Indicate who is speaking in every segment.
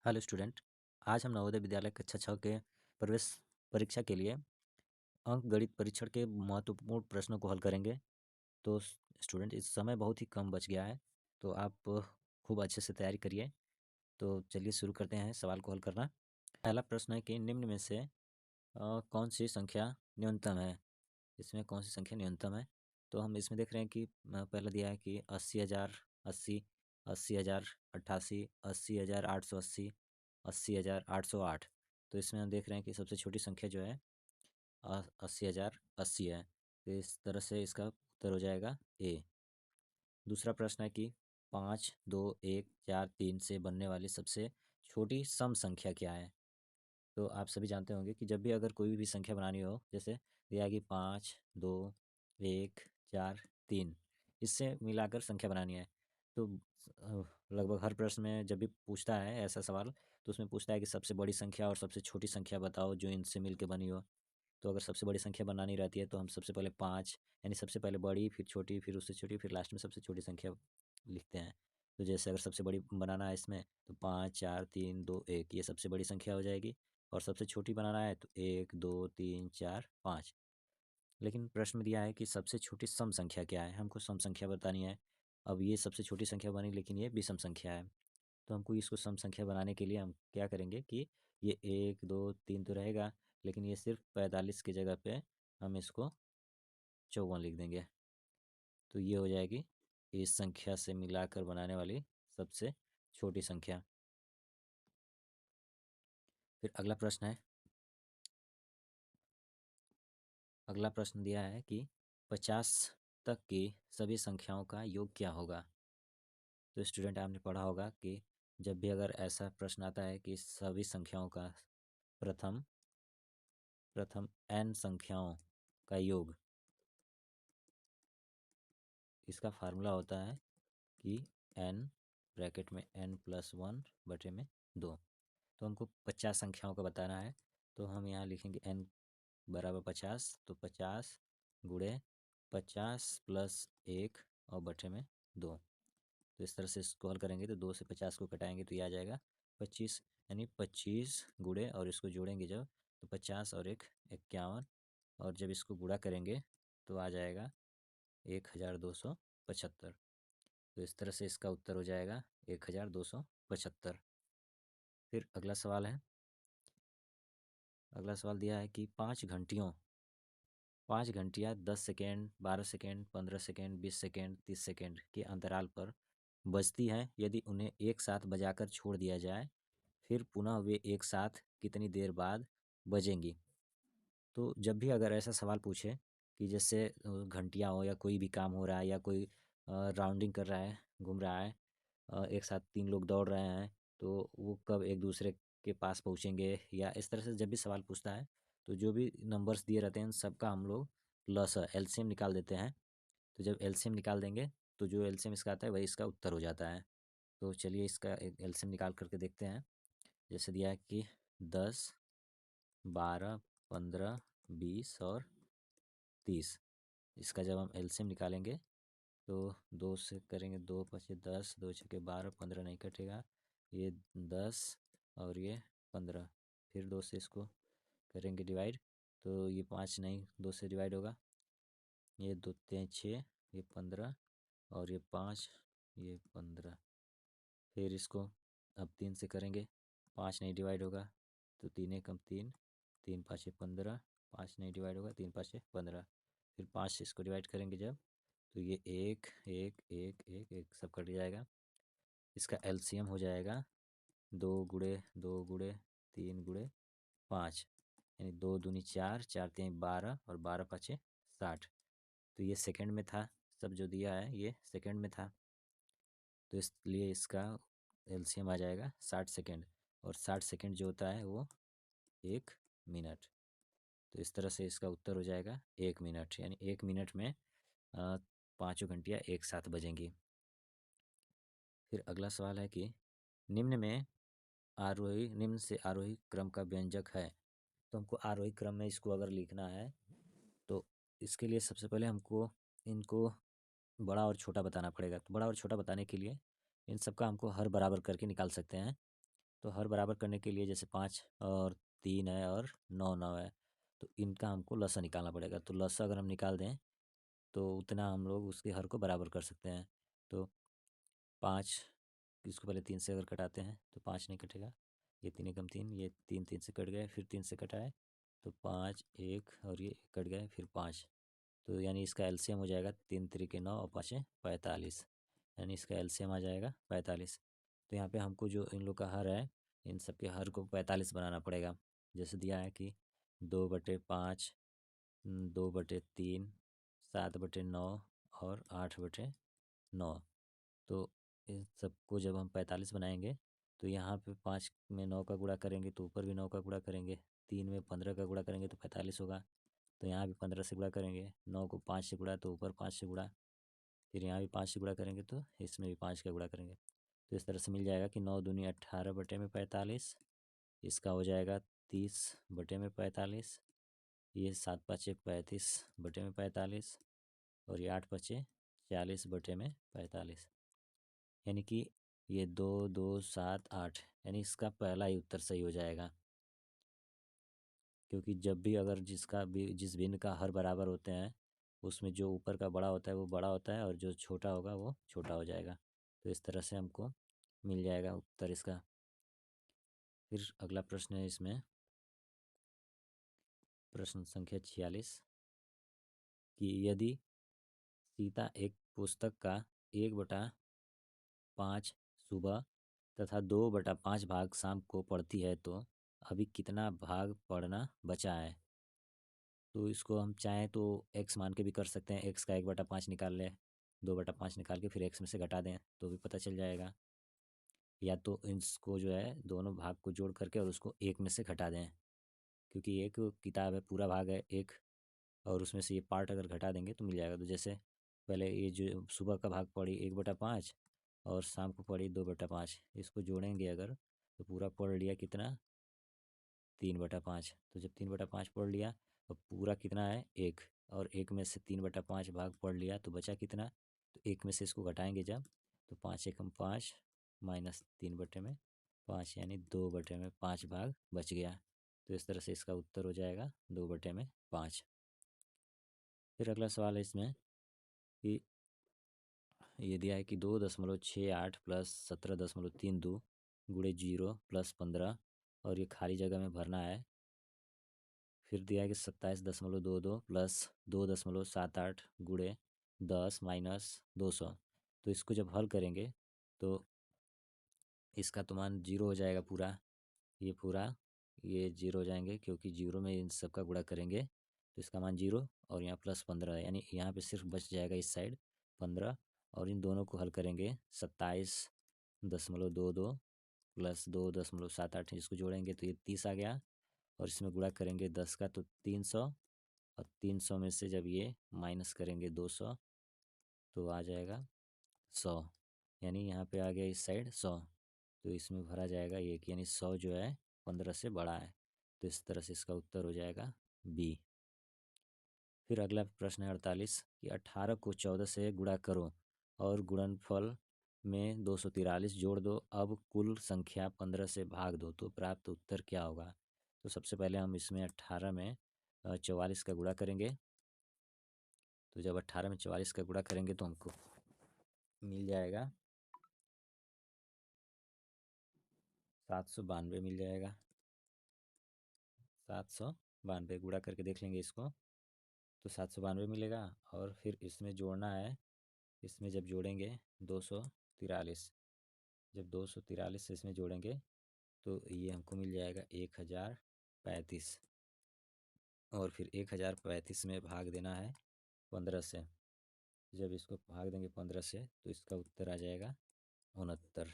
Speaker 1: Hello student. आज हम नवोदय विद्यालय कक्षा 6 के प्रवेश परीक्षा के लिए अंक गणित परीक्षण के महत्वपूर्ण प्रश्नों को हल करेंगे। तो स्टूडेंट, इस समय बहुत ही कम बच गया है, तो आप खूब अच्छे से तैयारी करिए। तो चलिए शुरू करते हैं सवाल को हल करना। पहला प्रश्न है कि निम्न में से कौन सी संख्या न्यूनतम है। इसमें कौन सी संख्या न्यूनतम है? तो हम इसमें देख रहे हैं कि पहला दिया है कि 80,000 80, 80,000 88, 80,880, 80,808। तो इसमें हम देख रहे हैं कि सबसे छोटी संख्या जो है 80,080 है। तो इस तरह से इसका उत्तर हो जाएगा ए। दूसरा प्रश्न है कि 5, 2, 1, 4, 3 से बनने वाली सबसे छोटी सम संख्या क्या है। तो आप सभी जानते होंगे कि जब भी अगर कोई भी संख्या बनानी हो, जैसे दिया कि 5, 2, 1, 4, 3, इससे मिलाकर संख्या बनानी है। तो लगभग हर प्रश्न में जब भी पूछता है ऐसा सवाल, तो उसमें पूछता है कि सबसे बड़ी संख्या और सबसे छोटी संख्या बताओ जो इनसे मिल के बनी हो। तो अगर सबसे बड़ी संख्या बनानी रहती है तो हम सबसे पहले 5, यानी सबसे पहले बड़ी, फिर छोटी, फिर उससे छोटी, फिर लास्ट में सबसे छोटी संख्या लिखते हैं। तो जैसे अगर सबसे बड़ी बनाना है इसमें, तो 5, 4, 3, 2, 1, ये सबसे बड़ी संख्या हो जाएगी। और सबसे छोटी बनाना है तो 1, 2, 3, 4, 5। लेकिन प्रश्न में दिया है कि सबसे छोटी सम संख्या क्या है, हमको सम संख्या बतानी है। अब ये सबसे छोटी संख्या बनी, लेकिन ये विषम संख्या है। तो हमको इसको सम संख्या बनाने के लिए हम क्या करेंगे कि ये 1, 2, 3 तो रहेगा, लेकिन ये सिर्फ 45 की जगह पे हम इसको 54 लिख देंगे। तो ये हो जाएगी इस संख्या से मिलाकर बनाने वाली सबसे छोटी संख्या। फिर अगला प्रश्न दिया है कि 50 तक की सभी संख्याओं का योग क्या होगा। तो स्टूडेंट, आपने पढ़ा होगा कि जब भी अगर ऐसा प्रश्न आता है कि सभी संख्याओं का प्रथम प्रथम n संख्याओं का योग, इसका फार्मूला होता है कि n ब्रैकेट में n+1/2। तो हमको 50 संख्याओं का बताना है, तो हम यहाँ लिखेंगे n बराबर 50, तो 50 गुणे 50+1 और बटे में 2। तो इस तरह से इसको हल करेंगे तो 2 से 50 को कटाएंगे तो ये आ जाएगा 25, यानी 25 गुणे और इसको जोड़ेंगे जब, तो 50 और 1 51, और जब इसको गुणा करेंगे तो आ जाएगा 1275। तो इस तरह से इसका उत्तर हो जाएगा 1275। फिर अगला सवाल दिया है कि 5 घंटियाँ 10 second, 12 second, 15 second, 20 second, 30 second के अंतराल पर बजती हैं। यदि उन्हें एक साथ बजाकर छोड़ दिया जाए, फिर पुनः वे एक साथ कितनी देर बाद बजेंगी। तो जब भी अगर ऐसा सवाल पूछे कि जैसे घंटियाँ हो या कोई भी काम हो रहा है या कोई राउंडिंग कर रहा है, घूम रहा है, एक साथ 3 लोग दौड़ रहे हैं, तो वो कब एक दूसरे के पास पहुँचेंगे, या इस तरह से जब भी सवाल पूछता है, तो जो भी नंबर्स दिए रहते हैं सबका हम लोग लसा एलसीएम निकाल देते हैं। तो जब एलसीएम निकाल देंगे तो जो एलसीएम इसका आता है वही इसका उत्तर हो जाता है। तो चलिए इसका एक एलसीएम निकाल करके देखते हैं। जैसे दिया है कि 10, 12, 15, 20 और 30। इसका जब हम एलसीएम निकालेंगे तो 2 से करेंगे, 2 पचे 10, 2 छके 12, 15 नहीं कटेगा, ये 10 और ये 15। फिर 2 से इसको करेंगे डिवाइड, तो ये 5 नहीं 2 से डिवाइड होगा, ये 2 3 6, ये 15 और ये 5, ये 15। फिर इसको अब 3 से करेंगे, 5 नहीं डिवाइड होगा, तो 3 एकम 3, 3 पाँचे 15, 5 नहीं डिवाइड होगा, 3 पाँचे 15। फिर 5 से इसको डिवाइड करेंगे जब, तो ये 1 1 1 1 1 सब कट जाएगा। इसका एलसीएम हो जाएगा 2 गुणे 2 गुणे 3 गुणे 5, यानी 2 दूनी 4, 4 तीन 12 और 12 पाँचे 60। तो ये सेकंड में था, सब जो दिया है ये सेकंड में था, तो इसलिए इसका एलसीएम आ जाएगा 60 सेकंड, और 60 सेकंड जो होता है वो 1 मिनट। तो इस तरह से इसका उत्तर हो जाएगा 1 मिनट, यानी 1 मिनट में पाँचों घंटियाँ एक साथ बजेंगी। फिर अगला सवाल है कि निम्न से आरोही क्रम का व्यंजक है। तो हमको आरोही क्रम में इसको अगर लिखना है, तो इसके लिए सबसे पहले हमको इनको बड़ा और छोटा बताना पड़ेगा। तो बड़ा और छोटा बताने के लिए इन सब का हमको हर बराबर करके निकाल सकते हैं। तो हर बराबर करने के लिए जैसे 5 और 3 है और 9 9 है, तो इनका हमको लसा निकालना पड़ेगा। तो लसा अगर हम निकाल दें तो उतना हम लोग उसके हर को बराबर कर सकते हैं। तो 5, इसको पहले 3 से अगर कटाते हैं तो 5 नहीं कटेगा, ये 3 एकम 3, ये 3 3 से कट गए, फिर 3 से कटाए तो 5 1 और ये कट गए, फिर 5। तो यानी इसका एलसीएम हो जाएगा 3 त्रिके 9 और 5 45, यानी इसका एलसीएम आ जाएगा 45। तो यहाँ पे हमको जो इन लोग का हर है, इन सब के हर को 45 बनाना पड़ेगा। जैसे दिया है कि 2/5, 2/3, 7/9 और 8/9। तो इन सबको जब हम 45 बनाएंगे तो यहाँ पे 5 में 9 का गुणा करेंगे तो ऊपर भी 9 का गुणा करेंगे, 3 में 15 का गुणा करेंगे तो 45 होगा। तो यहाँ भी 15 से गुणा करेंगे, 9 को 5 से गुणा तो ऊपर 5 से गुणा, फिर यहाँ भी 5 से गुणा करेंगे तो इसमें भी 5 का गुणा करेंगे। तो इस तरह से मिल जाएगा कि 9 दूनी 18/45, इसका हो जाएगा 30/45, ये 7×5 = 35/45 और ये 8×5 = 40/45, यानी कि ये 2 2 7 8, यानी इसका पहला ही उत्तर सही हो जाएगा। क्योंकि जब भी अगर जिस भिन्न का हर बराबर होते हैं उसमें जो ऊपर का बड़ा होता है वो बड़ा होता है और जो छोटा होगा वो छोटा हो जाएगा। तो इस तरह से हमको मिल जाएगा उत्तर इसका। फिर अगला प्रश्न है इसमें, प्रश्न संख्या 46, कि यदि सीता एक पुस्तक का 1/5 सुबह तथा 2/5 भाग शाम को पढ़ती है तो अभी कितना भाग पढ़ना बचा है। तो इसको हम चाहें तो एक्स मान के भी कर सकते हैं, एक्स का 1/5 निकाल लें, 2/5 निकाल के फिर एक्स में से घटा दें तो भी पता चल जाएगा। या तो इसको जो है दोनों भाग को जोड़ करके और उसको एक में से घटा दें, क्योंकि एक किताब है, पूरा भाग है एक, और उसमें से ये पार्ट अगर घटा देंगे तो मिल जाएगा। तो जैसे पहले ये जो सुबह का भाग पढ़ी 1/5 और शाम को पढ़ी 2/5, इसको जोड़ेंगे अगर तो पूरा पढ़ लिया कितना, 3/5। तो जब 3/5 पढ़ लिया और पूरा कितना है एक, और एक में से 3/5 भाग पढ़ लिया तो बचा कितना, तो एक में से इसको घटाएंगे जब तो 5 एकम 5 माइनस 3/5, यानी 2/5 भाग बच गया। तो इस तरह से इसका उत्तर हो जाएगा 2/5। फिर अगला सवाल है इसमें कि ये दिया है कि 2.68 प्लस 17.32 गुणे 0 प्लस 15 और ये खाली जगह में भरना है। फिर दिया है कि 27.22 प्लस 2.78 गुणे 10 माइनस 200। तो इसको जब हल करेंगे तो इसका तो मान जीरो हो जाएगा पूरा, ये पूरा ये जीरो हो जाएंगे क्योंकि जीरो में इन सब का गुणा करेंगे तो इसका मान जीरो और यहाँ प्लस 15 है, यानी यहाँ पे सिर्फ बच जाएगा इस साइड 15, और इन दोनों को हल करेंगे 27.22 प्लस 2.78, इसको जोड़ेंगे तो ये 30 आ गया, और इसमें गुणा करेंगे 10 का तो 300, और 300 में से जब ये माइनस करेंगे 200 तो आ जाएगा 100, यानी यहाँ पे आ गया इस साइड 100, तो इसमें भरा जाएगा एक, यानी 100 जो है 15 से बड़ा है। तो इस तरह से इसका उत्तर हो जाएगा बी। फिर अगला प्रश्न है 48, कि 18 को 14 से गुणा करो और गुणनफल में 243 जोड़ दो, अब कुल संख्या 15 से भाग दो तो प्राप्त उत्तर क्या होगा। तो सबसे पहले हम इसमें 18 में 44 का गुणा करेंगे। तो जब 18 में 44 का गुणा करेंगे तो हमको मिल जाएगा 792 मिल जाएगा, 792 गुणा करके देख लेंगे इसको तो 792 मिलेगा, और फिर इसमें जोड़ना है, इसमें जब जोड़ेंगे 243, जब 243 से इसमें जोड़ेंगे तो ये हमको मिल जाएगा 1035, और फिर 1035 में भाग देना है 15 से। जब इसको भाग देंगे 15 से तो इसका उत्तर आ जाएगा 69,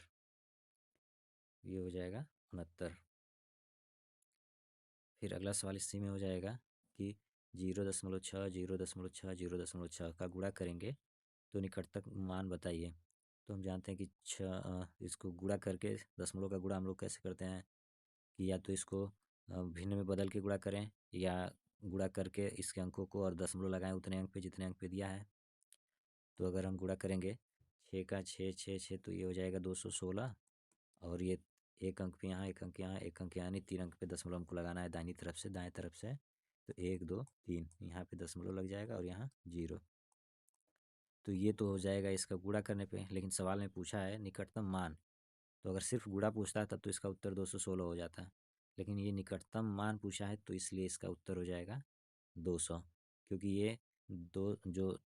Speaker 1: ये हो जाएगा 69। फिर अगला सवाल इसी में हो जाएगा कि 0.6 0.6 0.6 का गुणा करेंगे तो निकटतम मान बताइए। तो हम जानते हैं कि इसको गुणा करके दशमलव का गुणा हम लोग कैसे करते हैं कि या तो इसको भिन्न में बदल के गुणा करें या गुणा करके इसके अंकों को और दशमलव लगाएं उतने अंक पे जितने अंक पे दिया है। तो अगर हम गुणा करेंगे 6 का 6 6 6 तो ये हो जाएगा 216, और ये एक अंक पे यहाँ, एक अंक यहाँ, एक अंक यहाँ, यानी 3 अंक पे दशमलव हमको लगाना है दाहिनी तरफ से, दाएं तरफ से। तो 1 2 3 यहाँ पे दशमलव लग जाएगा और यहाँ 0। तो ये तो हो जाएगा इसका गुणा करने पे, लेकिन सवाल में पूछा है निकटतम मान। तो अगर सिर्फ गुणा पूछता है तब तो इसका उत्तर 216 हो जाता, लेकिन ये निकटतम मान पूछा है तो इसलिए इसका उत्तर हो जाएगा 200, क्योंकि ये दो जो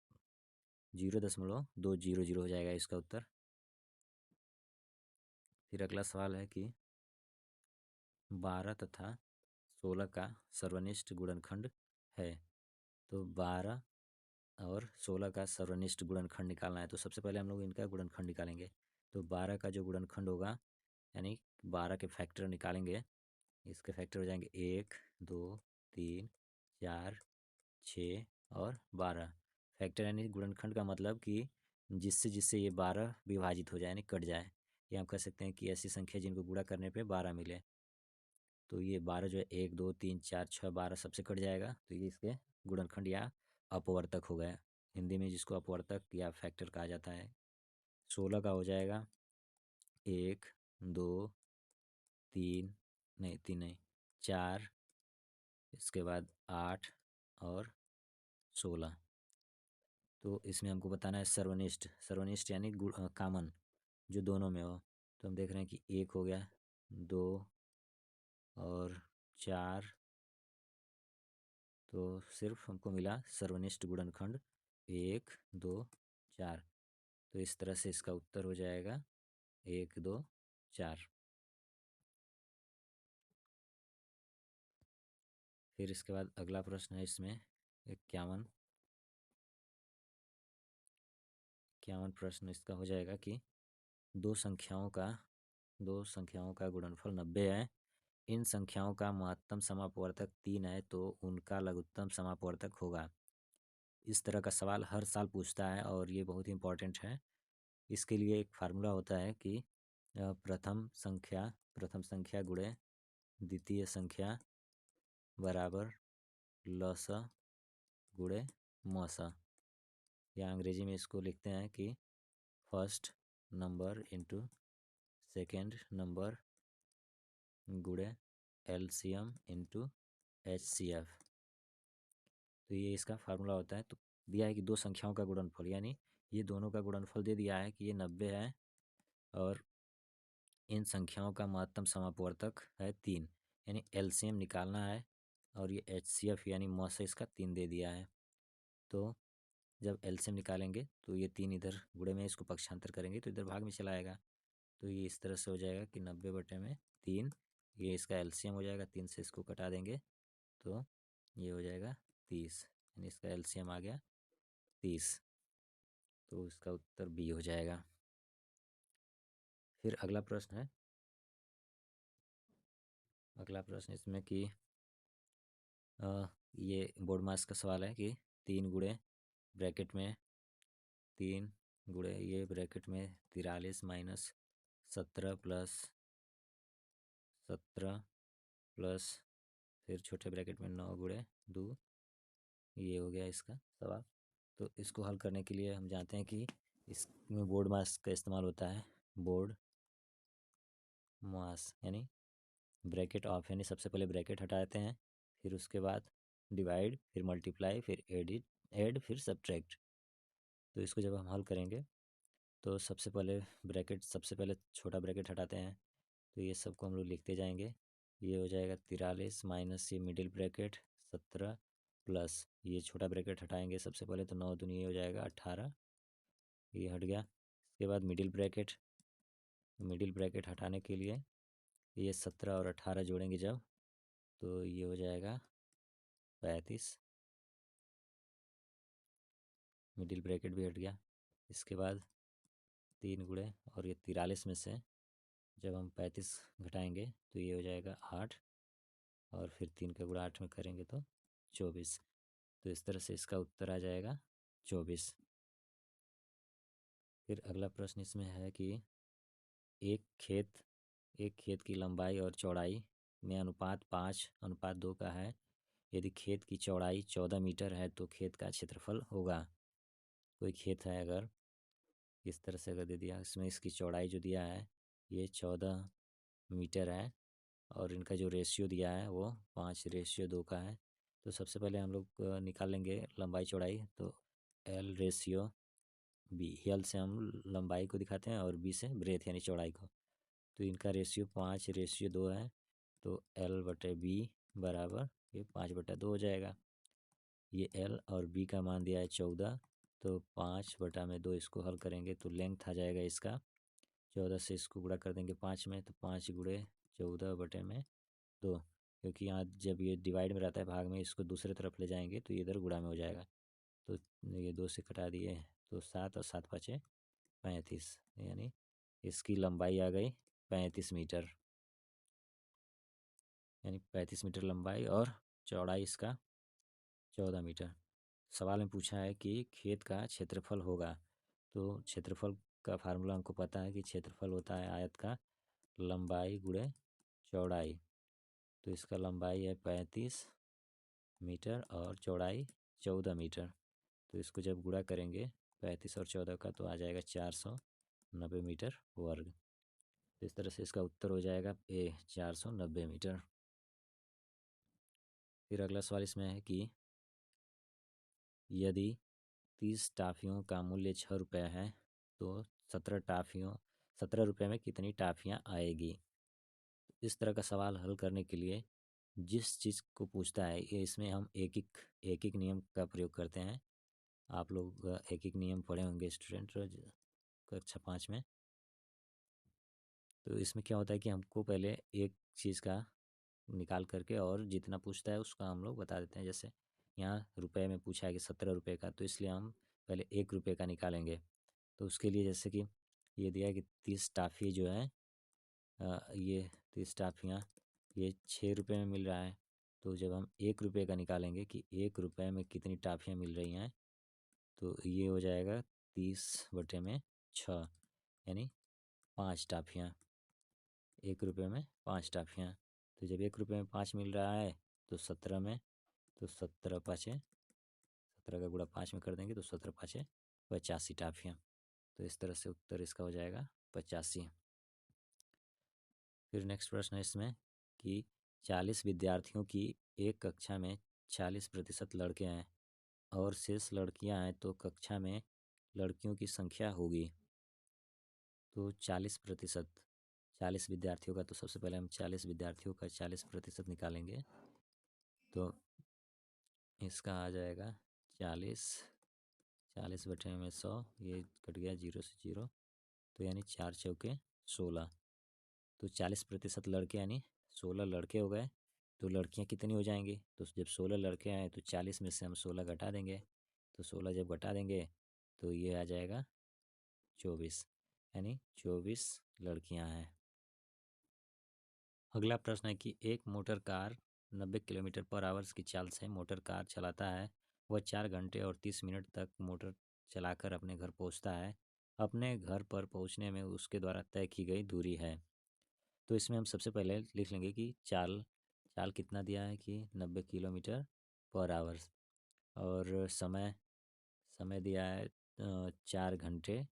Speaker 1: 0.200 हो जाएगा इसका उत्तर। फिर अगला सवाल है कि 12 तथा 16 का सर्वनिष्ठ गुणनखंड है। तो 12 और 16 का सर्वनिष्ठ गुणनखंड निकालना है। तो सबसे पहले हम लोग इनका गुणनखंड निकालेंगे। तो 12 का जो गुणनखंड होगा, यानी 12 के फैक्टर निकालेंगे। इसके फैक्टर हो जाएंगे 1 2 3 4 6 और 12। फैक्टर यानी गुणनखंड का मतलब कि जिससे जिससे ये 12 विभाजित हो जाए, यानी कट जाए। ये हम कह सकते हैं कि ऐसी संख्या जिनको गुणा करने पे 12 मिले। तो ये 12 जो है 1 2 3 4 6 12 सबसे कट जाएगा, तो ये इसके गुणनखंड या अपवर्तक हो गया, हिंदी में जिसको अपवर्तक या फैक्टर कहा जाता है। 16 का हो जाएगा 1 2 3 नहीं 3 नहीं 4, इसके बाद 8 और 16। तो इसमें हमको बताना है सर्वनिष्ठ। सर्वनिष्ठ यानी कॉमन, जो दोनों में हो। तो हम देख रहे हैं कि 1 हो गया, 2 और 4। तो सिर्फ हमको मिला सर्वनिष्ठ गुणनखंड 1 2 4। तो इस तरह से इसका उत्तर हो जाएगा 1 2 4। फिर इसके बाद अगला प्रश्न है इसमें 51। 51 प्रश्न इसका हो जाएगा कि दो संख्याओं का गुणनफल 90 है। इन संख्याओं का महत्तम समापवर्तक 3 है, तो उनका लघुत्तम समापवर्तक होगा। इस तरह का सवाल हर साल पूछता है और ये बहुत ही इम्पोर्टेंट है। इसके लिए एक फार्मूला होता है कि प्रथम संख्या गुणे द्वितीय संख्या बराबर लस गुणे मस, या अंग्रेजी में इसको लिखते हैं कि first number into second number गुणे एलसीएम इंटू एचसीएफ। तो ये इसका फार्मूला होता है। तो दिया है कि दो संख्याओं का गुणनफल, यानी ये दोनों का गुणनफल दे दिया है कि ये 90 है, और इन संख्याओं का महत्तम समापवर्तक है 3, यानी एलसीएम निकालना है। और ये एचसीएफ यानी मस इसका 3 दे दिया है। तो जब एलसीएम निकालेंगे तो ये 3 इधर गुणे में इसको पक्षांतर करेंगे तो इधर भाग में चला आएगा। तो ये इस तरह से हो जाएगा कि 90/3, ये इसका एलसीएम हो जाएगा। 3 से इसको कटा देंगे तो ये हो जाएगा 30, यानी इसका एलसीएम आ गया 30। तो इसका उत्तर बी हो जाएगा। फिर अगला प्रश्न है, अगला प्रश्न इसमें कि ये बोर्ड मास का सवाल है कि 3 गुणे ब्रैकेट में 3 गुणे ये ब्रैकेट में 43 माइनस 17 प्लस 17 प्लस फिर छोटे ब्रैकेट में 9 गुणे 2, ये हो गया इसका सवाल। तो इसको हल करने के लिए हम जानते हैं कि इसमें बोर्ड मास का इस्तेमाल होता है। बोर्ड मास यानी ब्रैकेट ऑफ, यानी सबसे पहले ब्रैकेट हटाते हैं, फिर उसके बाद डिवाइड, फिर मल्टीप्लाई, फिर ऐड, फिर सब्ट्रैक्ट। तो इसको जब हम हल करेंगे तो सबसे पहले छोटा ब्रैकेट हटाते हैं। तो ये सबको हम लोग लिखते जाएंगे। ये हो जाएगा 43 माइनस ये मिडिल ब्रैकेट 17 प्लस ये छोटा ब्रैकेट हटाएंगे सबसे पहले, तो 9 दूनी ये हो जाएगा 18, ये हट गया। इसके बाद मिडिल ब्रैकेट हटाने के लिए ये 17 और 18 जोड़ेंगे जब, तो ये हो जाएगा 35, मिडिल ब्रैकेट भी हट गया। इसके बाद 3 गुणे और ये 43 में से जब हम 35 घटाएंगे तो ये हो जाएगा 8, और फिर 3 का गुणा 8 में करेंगे तो 24। तो इस तरह से इसका उत्तर आ जाएगा 24। फिर अगला प्रश्न इसमें है कि एक खेत की लंबाई और चौड़ाई में अनुपात 5:2 का है। यदि खेत की चौड़ाई 14 मीटर है तो खेत का क्षेत्रफल होगा। कोई खेत है अगर इस तरह से अगर दे दिया, इसमें इसकी चौड़ाई जो दिया है ये 14 मीटर है और इनका जो रेशियो दिया है वो 5:2 का है। तो सबसे पहले हम लोग निकाल लेंगे लंबाई चौड़ाई। तो L रेशियो B, L से हम लंबाई को दिखाते हैं और B से ब्रेथ यानी चौड़ाई को। तो इनका रेशियो 5:2 है। तो L/B बराबर ये 5/2 हो जाएगा। ये L और B का मान दिया है 14। तो 5/2 इसको हल करेंगे तो लेंथ आ जाएगा इसका 14 से इसको गुणा कर देंगे 5 में। तो 5 गुणे 14/2, क्योंकि यहाँ जब ये डिवाइड में रहता है भाग में, इसको दूसरे तरफ ले जाएंगे तो ये इधर गुणा में हो जाएगा। तो ये 2 से कटा दिए तो 7 और 7 5 35, यानी इसकी लंबाई आ गई 35 मीटर, यानी 35 मीटर लंबाई और चौड़ाई इसका 14 मीटर। सवाल में पूछा है कि खेत का क्षेत्रफल होगा। तो क्षेत्रफल का फार्मूला हमको पता है कि क्षेत्रफल होता है आयत का लंबाई गुणे चौड़ाई। तो इसका लंबाई है 35 मीटर और चौड़ाई 14 मीटर। तो इसको जब गुणा करेंगे 35 और 14 का तो आ जाएगा 490 मीटर वर्ग। तो इस तरह से इसका उत्तर हो जाएगा A, 490 मीटर। फिर अगला सवाल इसमें है कि यदि 30 टाफियों का मूल्य 6 रुपये है तो 17 रुपये में कितनी टाफियाँ आएगी। इस तरह का सवाल हल करने के लिए जिस चीज़ को पूछता है ये इसमें हम एक एक नियम का प्रयोग करते हैं। आप लोग एक एक नियम पढ़े होंगे स्टूडेंट कक्षा 5 में। तो इसमें क्या होता है कि हमको पहले एक चीज़ का निकाल करके और जितना पूछता है उसका हम लोग बता देते हैं। जैसे यहाँ रुपए में पूछा है कि 17 रुपये का, तो इसलिए हम पहले 1 रुपये का निकालेंगे। तो उसके लिए जैसे कि ये दिया है कि 30 टाफ़ी जो है ये 30 टाफ़ियाँ ये 6 रुपये में मिल रहा है। तो जब हम 1 रुपये का निकालेंगे कि 1 रुपये में कितनी टाफ़ियाँ मिल रही हैं, तो ये हो जाएगा 30/6, यानी 5 टाफ़ियाँ। 1 रुपये में 5 टाफ़ियाँ। तो जब 1 रुपये में 5 मिल रहा है तो 17 में, तो 17 का गुणा 5 में कर देंगे तो 17×5 = 85 टाफ़ियाँ। तो इस तरह से उत्तर इसका हो जाएगा 85। फिर नेक्स्ट प्रश्न है इसमें कि 40 विद्यार्थियों की एक कक्षा में 40% लड़के हैं और शेष लड़कियां हैं, तो कक्षा में लड़कियों की संख्या होगी। तो 40%, 40 विद्यार्थियों का, तो सबसे पहले हम 40 विद्यार्थियों का 40% निकालेंगे। तो इसका आ जाएगा 40/100, ये कट गया 0 से 0, तो यानी 4 चौके 16। तो 40% लड़के यानी 16 लड़के हो गए। तो लड़कियां कितनी हो जाएंगी, तो जब 16 लड़के आए तो 40 में से हम 16 घटा देंगे। तो 16 जब घटा देंगे तो ये आ जाएगा 24, यानी 24 लड़कियां हैं। अगला प्रश्न है कि एक मोटर कार 90 किलोमीटर पर आवर्स की चाल से मोटर कार चलाता है। वह 4 घंटे और 30 मिनट तक मोटर चलाकर अपने घर पहुंचता है। अपने घर पर पहुंचने में उसके द्वारा तय की गई दूरी है। तो इसमें हम सबसे पहले लिख लेंगे कि चाल चाल कितना दिया है कि 90 किलोमीटर पर आवर्स, और समय समय दिया है 4 घंटे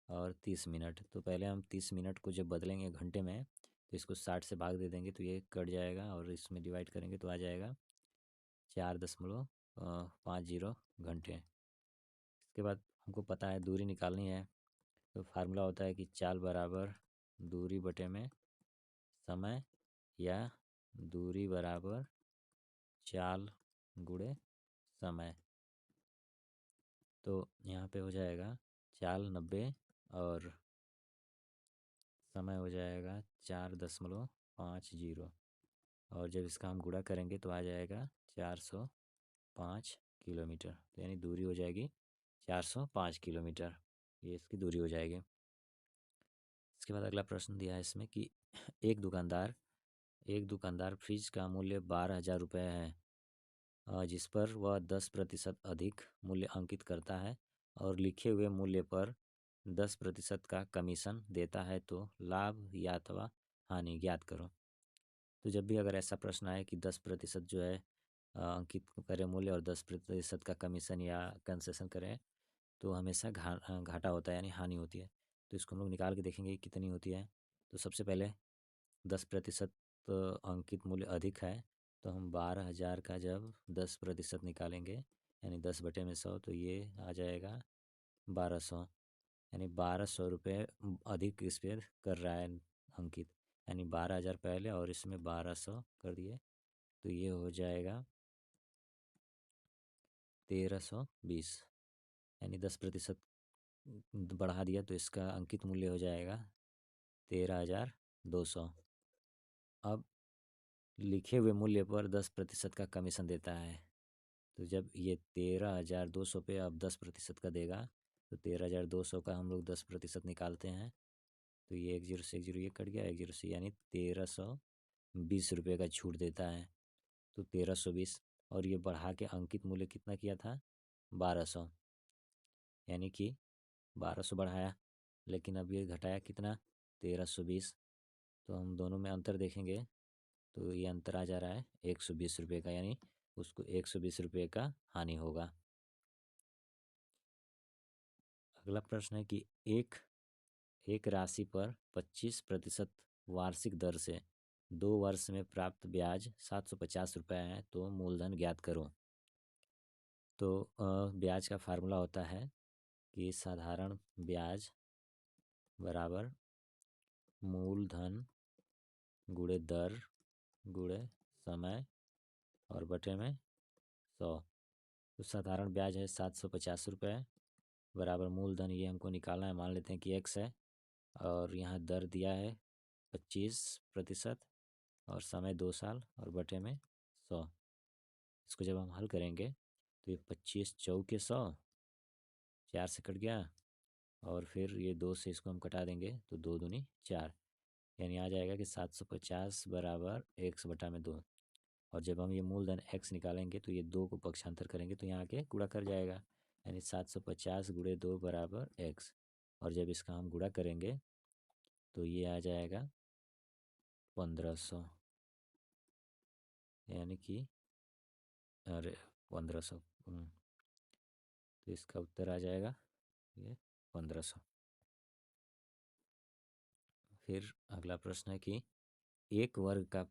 Speaker 1: और 30 मिनट। तो पहले हम 30 मिनट को जब बदलेंगे घंटे में तो इसको 60 से भाग दे देंगे तो ये कट जाएगा और इसमें डिवाइड करेंगे तो आ जाएगा 4.50 घंटे। इसके बाद हमको पता है दूरी निकालनी है। तो फार्मूला होता है कि चाल बराबर दूरी बटे में समय, या दूरी बराबर चाल गुणे समय। तो यहाँ पे हो जाएगा चाल 90 और समय हो जाएगा 4.50, और जब इसका हम गुणा करेंगे तो आ जाएगा 405 किलोमीटर। तो यानी दूरी हो जाएगी 405 किलोमीटर, ये इसकी दूरी हो जाएगी। इसके बाद अगला प्रश्न दिया है इसमें कि एक दुकानदार फ्रिज का मूल्य 12,000 रुपये है, जिस पर वह 10% अधिक मूल्य अंकित करता है और लिखे हुए मूल्य पर 10% का कमीशन देता है, तो लाभ या अथवा हानि ज्ञात करो। तो जब भी अगर ऐसा प्रश्न आए कि 10% जो है अंकित करें मूल्य और 10% का कमीशन या कंसेशन करें, तो हमेशा घाटा होता है, यानी हानि होती है। तो इसको हम लोग निकाल के देखेंगे कि कितनी होती है। तो सबसे पहले 10% अंकित मूल्य अधिक है, तो हम 12,000 का जब 10% निकालेंगे यानी 10/100, तो ये आ जाएगा 1200। यानी 1200 रुपये अधिक इस पर कर रहा है अंकित, यानी 12,000 पहले और इसमें 1200 कर दिए, तो ये हो जाएगा 1320। यानी 10% बढ़ा दिया तो इसका अंकित मूल्य हो जाएगा 13,200। अब लिखे हुए मूल्य पर 10% का कमीशन देता है, तो जब ये 13,200 पे अब 10% का देगा, तो 13,200 का हम लोग 10% निकालते हैं, तो ये 1 0 से 1 0 ये कट गया, 1 0 से, यानी 1320 रुपये का छूट देता है, तो 1320। और ये बढ़ा के अंकित मूल्य कितना किया था, 1200, यानी कि 1200 बढ़ाया, लेकिन अब ये घटाया कितना, 1320। तो हम दोनों में अंतर देखेंगे तो ये अंतर आ जा रहा है 120 रुपये का, यानी उसको 120 रुपये का हानि होगा। अगला प्रश्न है कि एक राशि पर 25% वार्षिक दर से 2 वर्ष में प्राप्त ब्याज 750 रुपये है, तो मूलधन ज्ञात करो। तो ब्याज का फार्मूला होता है कि साधारण ब्याज बराबर मूलधन गुणे दर गुणे समय और बटे में 100। तो साधारण ब्याज है 750 रुपये बराबर मूलधन, ये हमको निकालना है, मान लेते हैं कि x है, और यहाँ दर दिया है 25% और समय 2 साल और बटे में 100। इसको जब हम हल करेंगे तो ये 25 चौके 100, 4 से कट गया, और फिर ये 2 से इसको हम कटा देंगे तो 2 दूनी 4, यानी आ जाएगा कि 750 बराबर 1/2। और जब हम ये मूलधन x निकालेंगे तो ये 2 को पक्षांतर करेंगे तो यहाँ आके गुणा कर जाएगा, यानी 750 गुणे 2 बराबर x। और जब इसका हम गुणा करेंगे तो ये आ जाएगा 1500, यानी कि अरे 1500, तो इसका उत्तर आ जाएगा ये 1500। फिर अगला प्रश्न है कि एक वर्ग का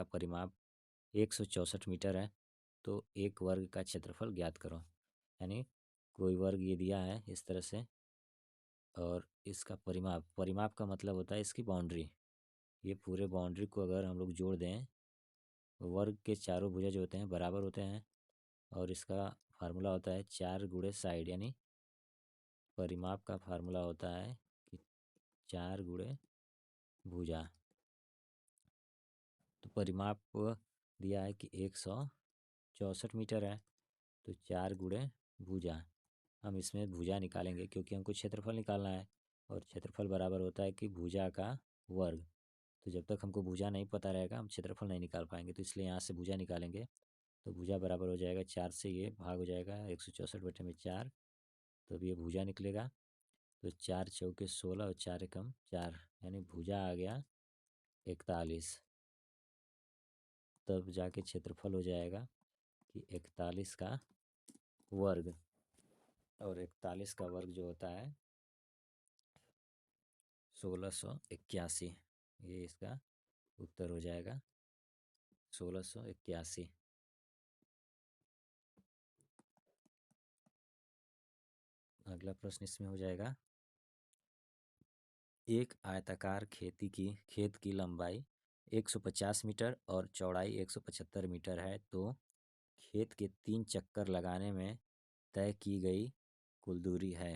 Speaker 1: परिमाप 164 मीटर है, तो एक वर्ग का क्षेत्रफल ज्ञात करो। यानी कोई वर्ग ये दिया है इस तरह से, और इसका परिमाप का मतलब होता है इसकी बाउंड्री। ये पूरे बाउंड्री को अगर हम लोग जोड़ दें, वर्ग के चारों भुजा जो होते हैं बराबर होते हैं, और इसका फार्मूला होता है 4 गुणे साइड, यानी परिमाप का फार्मूला होता है कि 4 गुणे भुजा। तो परिमाप दिया है कि 164 मीटर है, तो 4 गुणे भुजा, हम इसमें भुजा निकालेंगे क्योंकि हमको क्षेत्रफल निकालना है, और क्षेत्रफल बराबर होता है कि भुजा का वर्ग। तो जब तक हमको भुजा नहीं पता रहेगा हम क्षेत्रफल नहीं निकाल पाएंगे, तो इसलिए यहाँ से भुजा निकालेंगे। तो भुजा बराबर हो जाएगा 4 से ये भाग हो जाएगा 164/4, तो अब ये भुजा निकलेगा, तो 4 चौके 16 और 4 एकम 4, यानी भुजा आ गया 41। तब जाके क्षेत्रफल हो जाएगा कि 41 का वर्ग, और 41 का वर्ग जो होता है 1681, ये इसका उत्तर हो जाएगा 1681। अगला प्रश्न इसमें हो जाएगा, एक आयताकार खेत की लंबाई 150 मीटर और चौड़ाई 175 मीटर है, तो खेत के 3 चक्कर लगाने में तय की गई कुल दूरी है।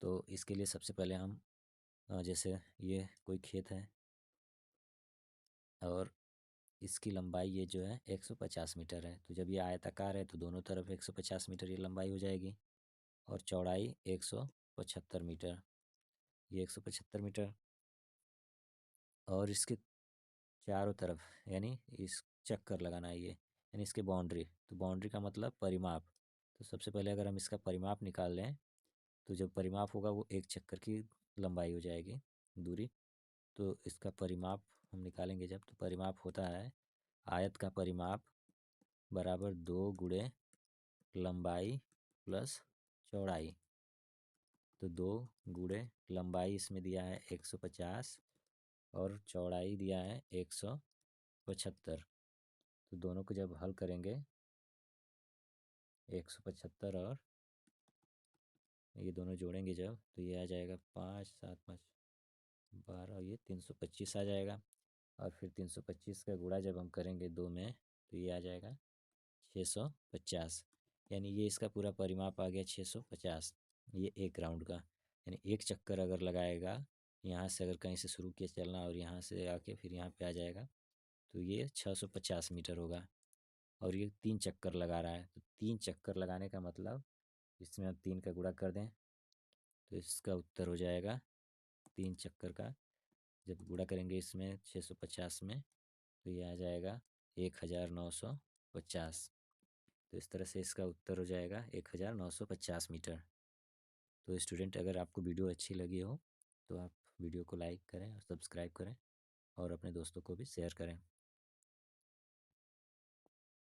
Speaker 1: तो इसके लिए सबसे पहले हम जैसे ये कोई खेत है और इसकी लंबाई ये जो है 150 मीटर है, तो जब ये आयताकार है तो दोनों तरफ 150 मीटर ये लंबाई हो जाएगी, और चौड़ाई 175 मीटर, ये 175 मीटर, और इसके चारों तरफ यानी इस चक्कर लगाना है ये, यानी इसके बाउंड्री, तो बाउंड्री का मतलब परिमाप। तो सबसे पहले अगर हम इसका परिमाप निकाल लें तो जब परिमाप होगा वो एक चक्कर की लंबाई हो जाएगी दूरी, तो इसका परिमाप हम निकालेंगे जब, तो परिमाप होता है आयत का परिमाप बराबर 2 गुणे लंबाई प्लस चौड़ाई। तो 2 गुणे लंबाई इसमें दिया है 150 और चौड़ाई दिया है 175। तो दोनों को जब हल करेंगे 175 और ये दोनों जोड़ेंगे जब, तो ये आ जाएगा 5 7 5 12, ये 325 आ जाएगा। और फिर 325 का गुणा जब हम करेंगे 2 में, तो ये आ जाएगा 650। यानी ये इसका पूरा परिमाप आ गया 650। ये एक राउंड का, यानी एक चक्कर अगर लगाएगा, यहाँ से अगर कहीं से शुरू किया चलना और यहाँ से आके फिर यहाँ पे आ जाएगा, तो ये 650 मीटर होगा। और ये 3 चक्कर लगा रहा है, तो 3 चक्कर लगाने का मतलब इसमें हम 3 का गुणा कर दें, तो इसका उत्तर हो जाएगा 3 चक्कर का जब गुणा करेंगे इसमें 650 में, तो ये आ जाएगा 1950। तो इस तरह से इसका उत्तर हो जाएगा 1950 मीटर। तो स्टूडेंट, अगर आपको वीडियो अच्छी लगी हो तो आप वीडियो को लाइक करें और सब्सक्राइब करें और अपने दोस्तों को भी शेयर करें।